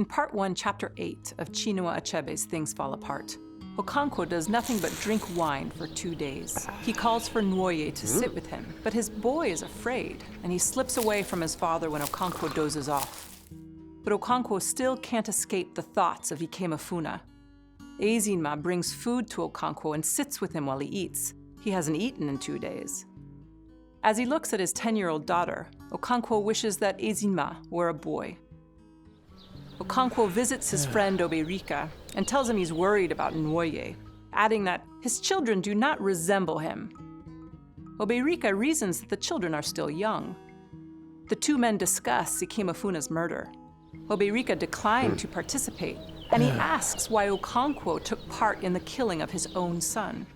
In Part 1, Chapter 8 of Chinua Achebe's Things Fall Apart, Okonkwo does nothing but drink wine for 2 days. He calls for Nwoye to sit with him, but his boy is afraid, and he slips away from his father when Okonkwo dozes off. But Okonkwo still can't escape the thoughts of Ikemefuna. Ezinma brings food to Okonkwo and sits with him while he eats. He hasn't eaten in 2 days. As he looks at his 10-year-old daughter, Okonkwo wishes that Ezinma were a boy. Okonkwo visits his friend Oberika and tells him he's worried about Nwoye, adding that his children do not resemble him. Oberika reasons that the children are still young. The two men discuss Ikemefuna's murder. Oberika declined to participate, and he asks why Okonkwo took part in the killing of his own son.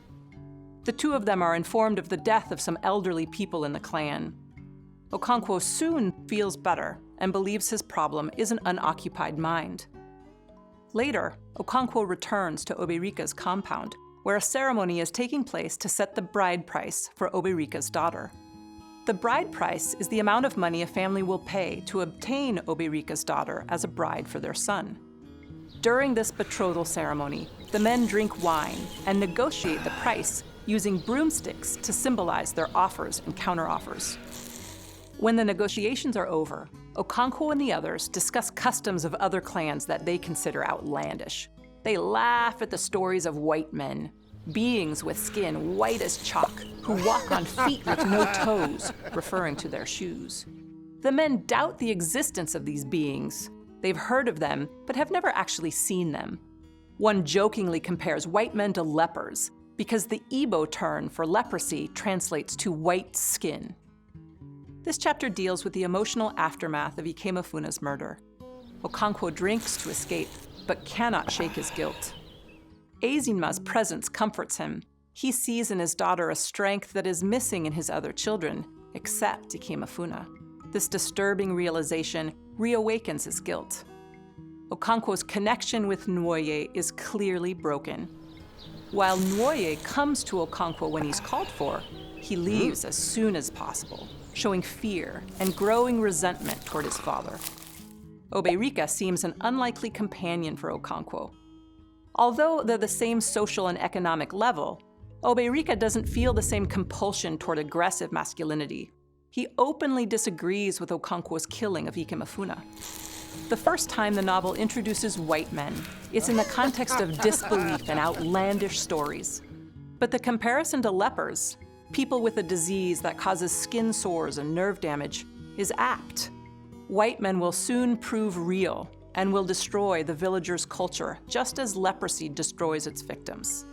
The two of them are informed of the death of some elderly people in the clan. Okonkwo soon feels better and believes his problem is an unoccupied mind. Later, Okonkwo returns to Oberika's compound, where a ceremony is taking place to set the bride price for Oberika's daughter. The bride price is the amount of money a family will pay to obtain Oberika's daughter as a bride for their son. During this betrothal ceremony, the men drink wine and negotiate the price using broomsticks to symbolize their offers and counteroffers. When the negotiations are over, Okonkwo and the others discuss customs of other clans that they consider outlandish. They laugh at the stories of white men, beings with skin white as chalk, who walk on feet with no toes, referring to their shoes. The men doubt the existence of these beings. They've heard of them, but have never actually seen them. One jokingly compares white men to lepers, because the Igbo term for leprosy translates to white skin. This chapter deals with the emotional aftermath of Ikemefuna's murder. Okonkwo drinks to escape, but cannot shake his guilt. Ezinma's presence comforts him. He sees in his daughter a strength that is missing in his other children, except Ikemefuna. This disturbing realization reawakens his guilt. Okonkwo's connection with Nwoye is clearly broken. While Nwoye comes to Okonkwo when he's called for, he leaves as soon as possible, showing fear and growing resentment toward his father. Oberika seems an unlikely companion for Okonkwo. Although they're the same social and economic level, Oberika doesn't feel the same compulsion toward aggressive masculinity. He openly disagrees with Okonkwo's killing of Ikemefuna. The first time the novel introduces white men, it's in the context of disbelief and outlandish stories. But the comparison to lepers, people with a disease that causes skin sores and nerve damage, is apt. White men will soon prove real and will destroy the villagers' culture just as leprosy destroys its victims.